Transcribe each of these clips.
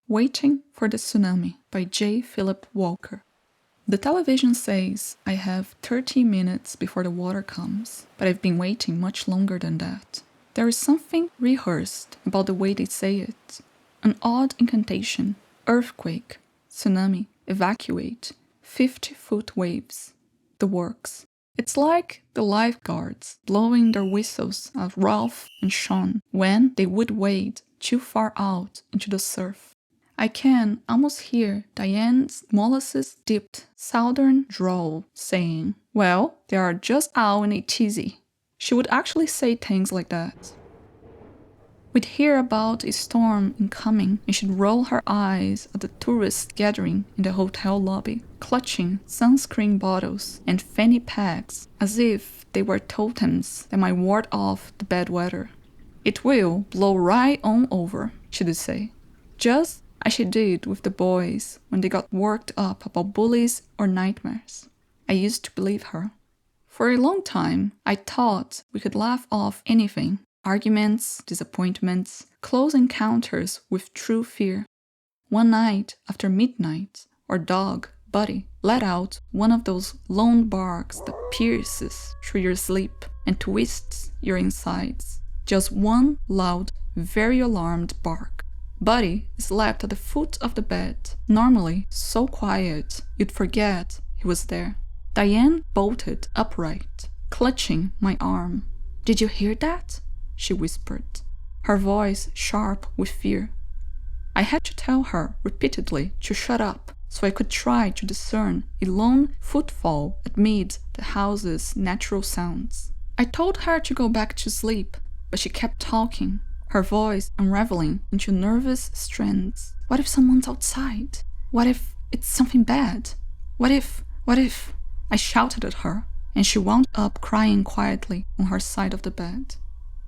Waiting for the Tsunami by Phillip Walker. The television says I have 30 minutes before the water comes, but I've been waiting much longer than that. There is something rehearsed about the way they say it. An odd incantation, earthquake, tsunami, evacuate, 50-foot waves. The works. It's like the lifeguards blowing their whistles at Ralph and Sean when they would wade too far out into the surf. I can almost hear Diane's molasses-dipped southern drawl saying, "Well, they are just out in a tizzy." She would actually say things like that. We'd hear about a storm incoming and she'd roll her eyes at the tourists gathering in the hotel lobby, clutching sunscreen bottles and fanny packs as if they were totems that might ward off the bad weather. "It will blow right on over," she'd say. Just as she did with the boys when they got worked up about bullies or nightmares. I used to believe her. For a long time, I thought we could laugh off anything. Arguments, disappointments, close encounters with true fear. One night after midnight, our dog, Buddy, let out one of those lone barks that pierces through your sleep and twists your insides. Just one loud, very alarmed bark. Buddy slept at the foot of the bed, normally so quiet you'd forget he was there. Diane bolted upright, clutching my arm. "Did you hear that?" she whispered, her voice sharp with fear. I had to tell her repeatedly to shut up so I could try to discern a lone footfall amid the house's natural sounds. I told her to go back to sleep, but she kept talking, her voice unraveling into nervous strands. What if someone's outside? What if it's something bad? What if? I shouted at her, and she wound up crying quietly on her side of the bed.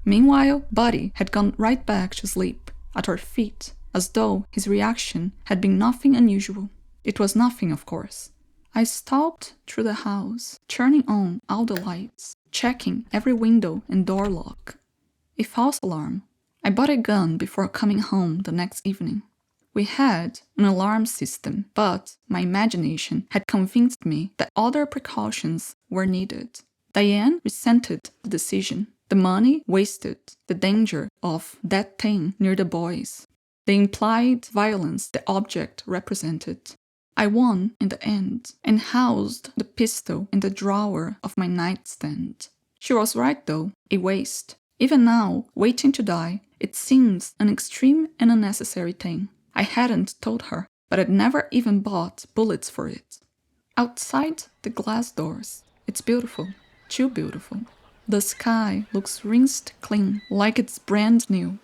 Meanwhile, Buddy had gone right back to sleep, at our feet, as though his reaction had been nothing unusual. It was nothing, of course. I stalked through the house, turning on all the lights, checking every window and door lock. A false alarm. I bought a gun before coming home the next evening. We had an alarm system, but my imagination had convinced me that other precautions were needed. Diane resented the decision. The money wasted, the danger of that thing near the boys, the implied violence the object represented. I won in the end and housed the pistol in the drawer of my nightstand. She was right though, a waste. Even now, waiting to die, it seems an extreme and unnecessary thing. I hadn't told her, but I'd never even bought bullets for it. Outside the glass doors, it's beautiful, too beautiful. The sky looks rinsed clean, like it's brand new.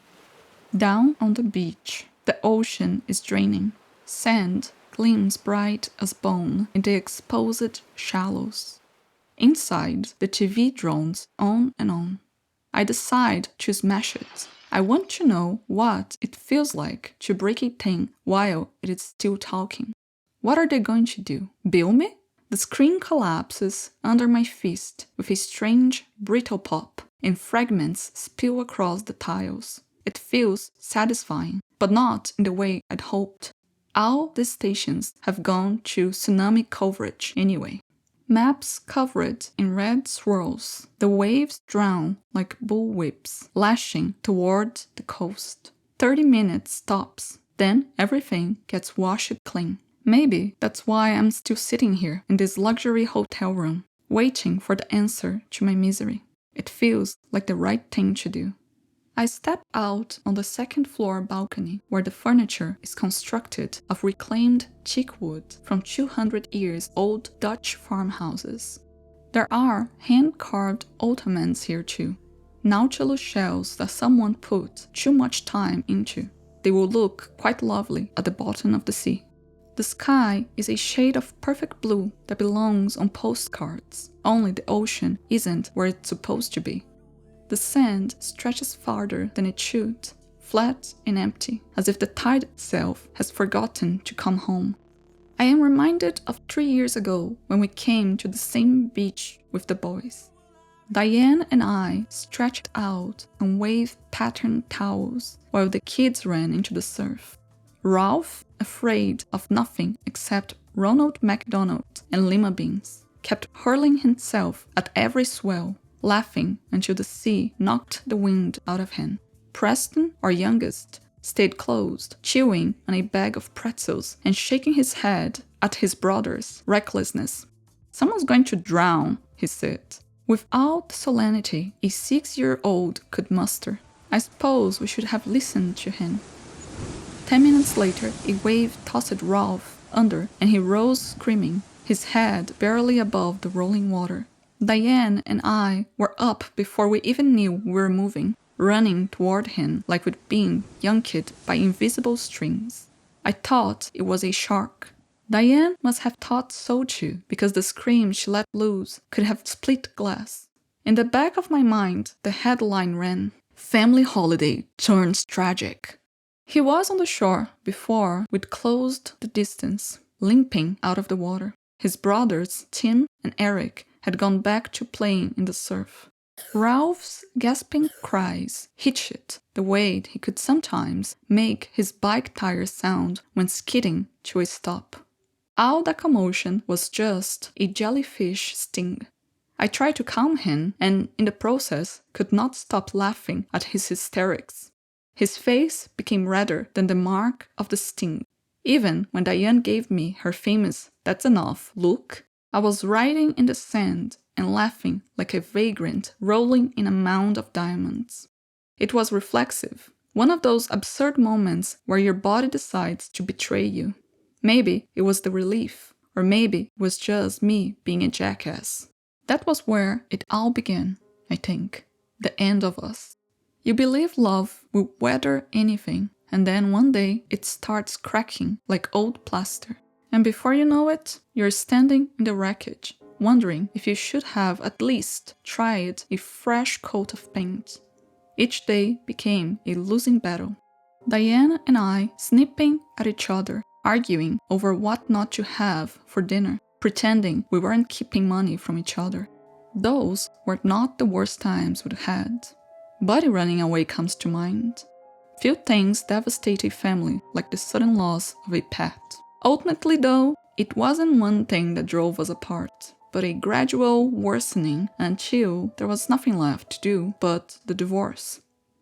Down on the beach, the ocean is draining. Sand gleams bright as bone in the exposed shallows. Inside, the TV drones on and on. I decide to smash it. I want to know what it feels like to break a thing while it is still talking. What are they going to do? Bill me? The screen collapses under my fist with a strange, brittle pop, and fragments spill across the tiles. It feels satisfying, but not in the way I'd hoped. All the stations have gone to tsunami coverage anyway. Maps covered in red swirls. The waves drown like bullwhips, lashing toward the coast. 30 minutes stops. Then everything gets washed clean. Maybe that's why I'm still sitting here in this luxury hotel room, waiting for the answer to my misery. It feels like the right thing to do. I step out on the second-floor balcony where the furniture is constructed of reclaimed teak wood from 200-year-old Dutch farmhouses. There are hand-carved ottomans here too, Nautilus shells that someone put too much time into. They will look quite lovely at the bottom of the sea. The sky is a shade of perfect blue that belongs on postcards, only the ocean isn't where it's supposed to be. The sand stretches farther than it should, flat and empty, as if the tide itself has forgotten to come home. I am reminded of 3 years ago when we came to the same beach with the boys. Diane and I stretched out on wave-patterned towels while the kids ran into the surf. Ralph, afraid of nothing except Ronald McDonald and lima beans, kept hurling himself at every swell, laughing until the sea knocked the wind out of him. Preston, our youngest, stayed close, chewing on a bag of pretzels and shaking his head at his brother's recklessness. "Someone's going to drown," he said, with all the solemnity a 6-year-old could muster. I suppose we should have listened to him. 10 minutes later, a wave tossed Ralph under, and he rose screaming, his head barely above the rolling water. Diane and I were up before we even knew we were moving, running toward him like we'd been yanked by invisible strings. I thought it was a shark. Diane must have thought so too, because the scream she let loose could have split glass. In the back of my mind, the headline ran, "Family Holiday Turns Tragic." He was on the shore before we'd closed the distance, limping out of the water. His brothers, Tim and Eric, had gone back to playing in the surf. Ralph's gasping cries hitched the way he could sometimes make his bike tires sound when skidding to a stop. All that commotion was just a jellyfish sting. I tried to calm him and, in the process, could not stop laughing at his hysterics. His face became redder than the mark of the sting. Even when Diane gave me her famous "that's enough" look, I was writhing in the sand and laughing like a vagrant rolling in a mound of diamonds. It was reflexive, one of those absurd moments where your body decides to betray you. Maybe it was the relief, or maybe it was just me being a jackass. That was where it all began, I think. The end of us. You believe love will weather anything, and then one day it starts cracking like old plaster. And before you know it, you're standing in the wreckage, wondering if you should have at least tried a fresh coat of paint. Each day became a losing battle. Diane and I snipping at each other, arguing over what not to have for dinner, pretending we weren't keeping money from each other. Those were not the worst times we'd had. Body running away comes to mind. Few things devastate a family like the sudden loss of a pet. Ultimately, though, it wasn't one thing that drove us apart, but a gradual worsening until there was nothing left to do but the divorce.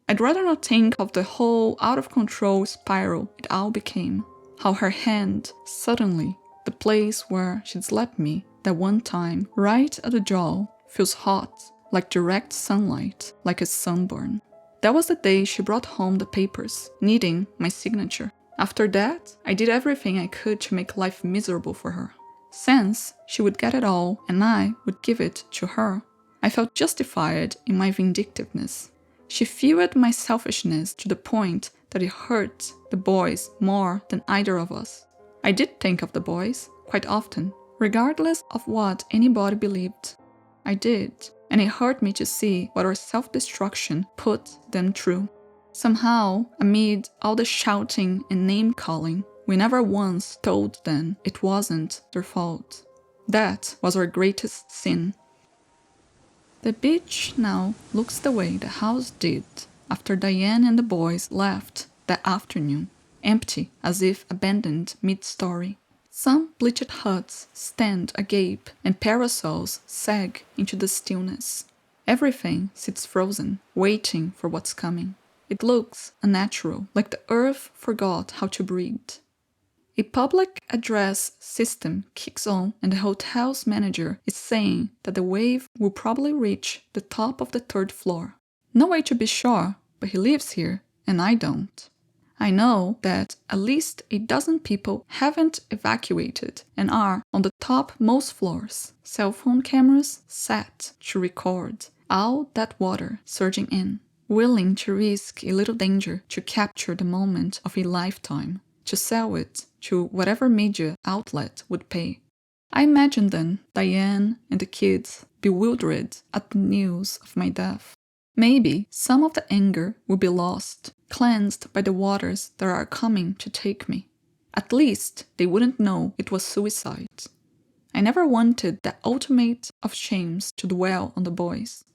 I'd rather not think of the whole out-of-control spiral it all became. How her hand, suddenly, the place where she'd slapped me that one time, right at the jaw, feels hot, like direct sunlight, like a sunburn. That was the day she brought home the papers, needing my signature. After that, I did everything I could to make life miserable for her. Since she would get it all and I would give it to her, I felt justified in my vindictiveness. She fueled my selfishness to the point that it hurt the boys more than either of us. I did think of the boys, quite often, regardless of what anybody believed. I did, and it hurt me to see what our self-destruction put them through. Somehow, amid all the shouting and name-calling, we never once told them it wasn't their fault. That was our greatest sin. The beach now looks the way the house did after Diane and the boys left that afternoon, empty as if abandoned mid-story. Some bleached huts stand agape and parasols sag into the stillness. Everything sits frozen, waiting for what's coming. It looks unnatural, like the earth forgot how to breathe. A public address system kicks on and the hotel's manager is saying that the wave will probably reach the top of the 3rd floor. No way to be sure, but he lives here and I don't. I know that at least a dozen people haven't evacuated and are on the topmost floors, cell phone cameras set to record all that water surging in, willing to risk a little danger to capture the moment of a lifetime, to sell it to whatever media outlet would pay. I imagine then Diane and the kids bewildered at the news of my death. Maybe some of the anger will be lost, cleansed by the waters that are coming to take me. At least they wouldn't know it was suicide. I never wanted that ultimate of shames to dwell on the boys.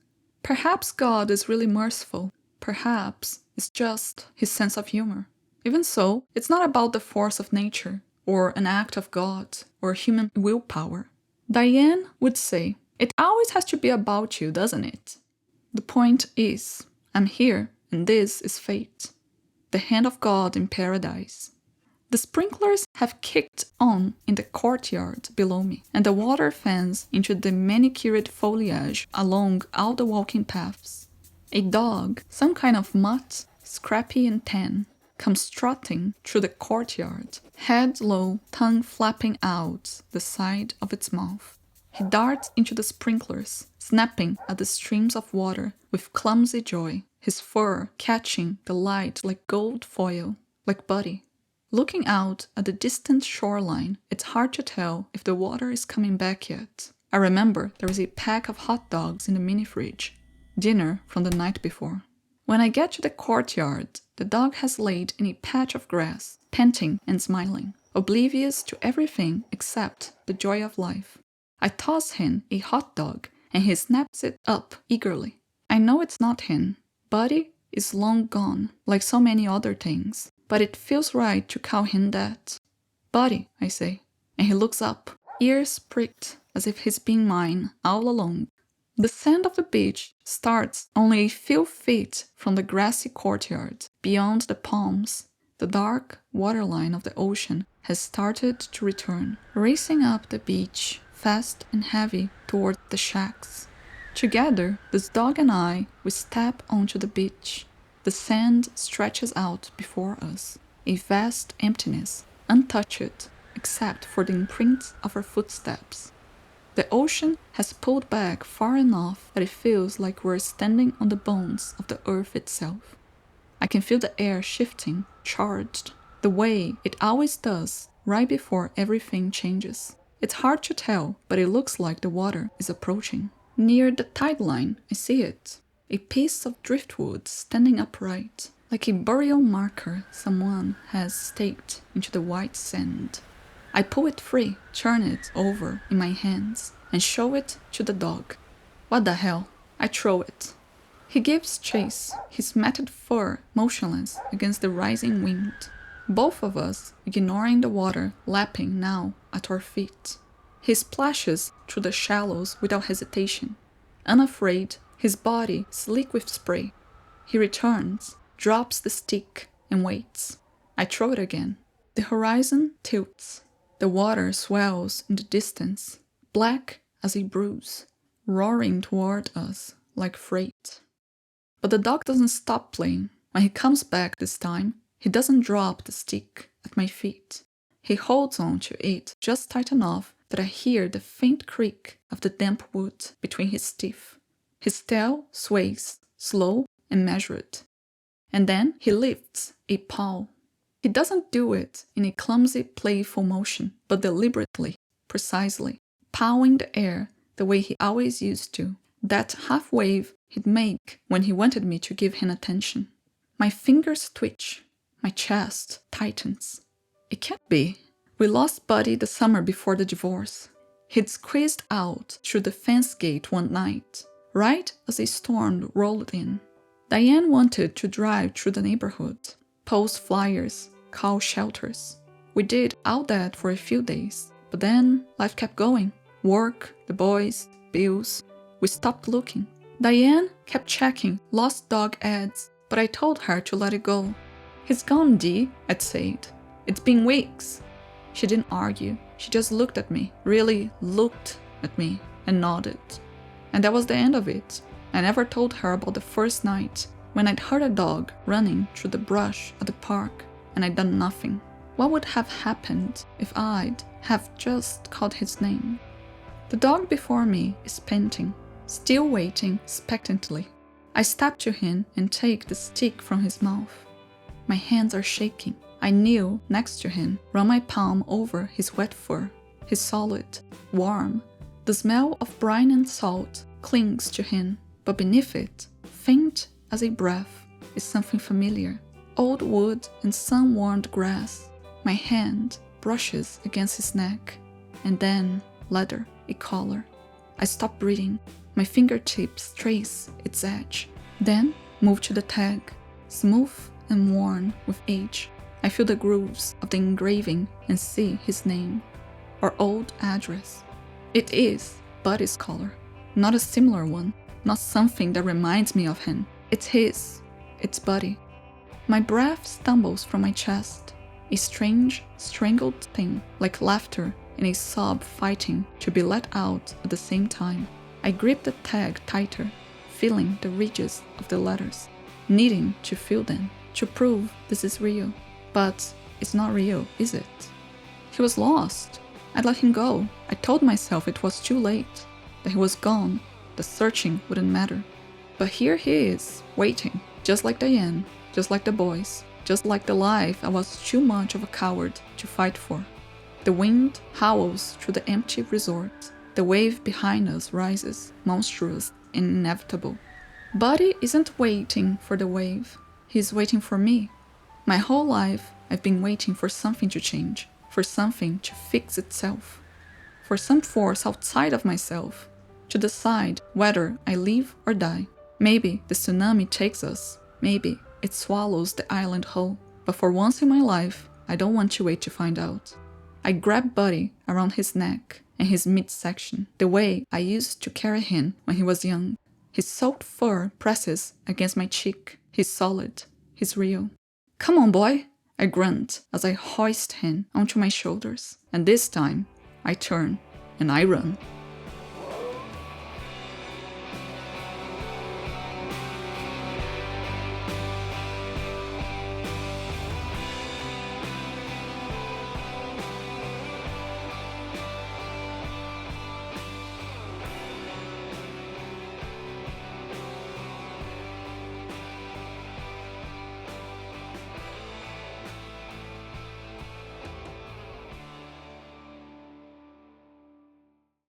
Perhaps God is really merciful. Perhaps it's just his sense of humor. Even so, it's not about the force of nature, or an act of God, or human willpower. Diane would say, it always has to be about you, doesn't it? The point is, I'm here, and this is fate. The hand of God in paradise. The sprinklers have kicked on in the courtyard below me, and the water fans into the manicured foliage along all the walking paths. A dog, some kind of mutt, scrappy and tan, comes trotting through the courtyard, head low, tongue flapping out the side of its mouth. He darts into the sprinklers, snapping at the streams of water with clumsy joy, his fur catching the light like gold foil, like Buddy. Looking out at the distant shoreline, it's hard to tell if the water is coming back yet. I remember there is a pack of hot dogs in the mini-fridge, dinner from the night before. When I get to the courtyard, the dog has laid in a patch of grass, panting and smiling, oblivious to everything except the joy of life. I toss him a hot dog, and he snaps it up eagerly. I know it's not him. Buddy is long gone, like so many other things, but it feels right to call him that. Buddy, I say, and he looks up, ears pricked as if he's been mine all along. The sand of the beach starts only a few feet from the grassy courtyard. Beyond the palms, the dark waterline of the ocean has started to return, racing up the beach, fast and heavy toward the shacks. Together, this dog and I, we step onto the beach. The sand stretches out before us, a vast emptiness, untouched except for the imprints of our footsteps. The ocean has pulled back far enough that it feels like we're standing on the bones of the earth itself. I can feel the air shifting, charged, the way it always does right before everything changes. It's hard to tell, but it looks like the water is approaching. Near the tide line, I see it. A piece of driftwood standing upright, like a burial marker someone has staked into the white sand. I pull it free, turn it over in my hands, and show it to the dog. What the hell? I throw it. He gives chase, his matted fur motionless against the rising wind. Both of us ignoring the water lapping now at our feet. He splashes through the shallows without hesitation. Unafraid, his body sleek with spray. He returns, drops the stick, and waits. I throw it again. The horizon tilts. The water swells in the distance, black as a bruise, roaring toward us like freight. But the dog doesn't stop playing. When he comes back this time, he doesn't drop the stick at my feet. He holds on to it just tight enough that I hear the faint creak of the damp wood between his teeth. His tail sways, slow and measured. And then he lifts a paw. He doesn't do it in a clumsy, playful motion, but deliberately, precisely, pawing the air the way he always used to, that half-wave he'd make when he wanted me to give him attention. My fingers twitch, my chest tightens. It can't be. We lost Buddy the summer before the divorce. He'd squeezed out through the fence gate one night, right as a storm rolled in. Diane wanted to drive through the neighborhood, post flyers, call shelters. We did all that for a few days, but then life kept going. Work, the boys, bills. We stopped looking. Diane kept checking lost dog ads, but I told her to let it go. He's gone, Dee, I'd said. It's been weeks. She didn't argue. She just looked at me, really looked at me, and nodded. And that was the end of it. I never told her about the first night, when I'd heard a dog running through the brush at the park, and I'd done nothing. What would have happened if I'd have just called his name? The dog before me is panting, still waiting expectantly. I step to him and take the stick from his mouth. My hands are shaking. I kneel next to him, run my palm over his wet fur. He's solid, warm. The smell of brine and salt clings to him, but beneath it, faint as a breath, is something familiar. Old wood and sun-warmed grass. My hand brushes against his neck, and then leather, a collar. I stop breathing. My fingertips trace its edge, then move to the tag, smooth and worn with age. I feel the grooves of the engraving and see his name, or old address. It is Buddy's collar, not a similar one, not something that reminds me of him. It's his, it's Buddy. My breath stumbles from my chest, a strange, strangled thing, like laughter and a sob fighting to be let out at the same time. I grip the tag tighter, feeling the ridges of the letters, needing to feel them, to prove this is real. But it's not real, is it? He was lost. I'd let him go. I told myself it was too late, that he was gone, the searching wouldn't matter. But here he is, waiting, just like Diane, just like the boys, just like the life I was too much of a coward to fight for. The wind howls through the empty resort. The wave behind us rises, monstrous and inevitable. Buddy isn't waiting for the wave. He's waiting for me. My whole life, I've been waiting for something to change, for something to fix itself, for some force outside of myself to decide whether I live or die. Maybe the tsunami takes us. Maybe it swallows the island whole. But for once in my life, I don't want to wait to find out. I grab Buddy around his neck and his midsection, the way I used to carry him when he was young. His soaked fur presses against my cheek. He's solid. He's real. Come on, boy, I grunt as I hoist him onto my shoulders. And this time, I turn and I run.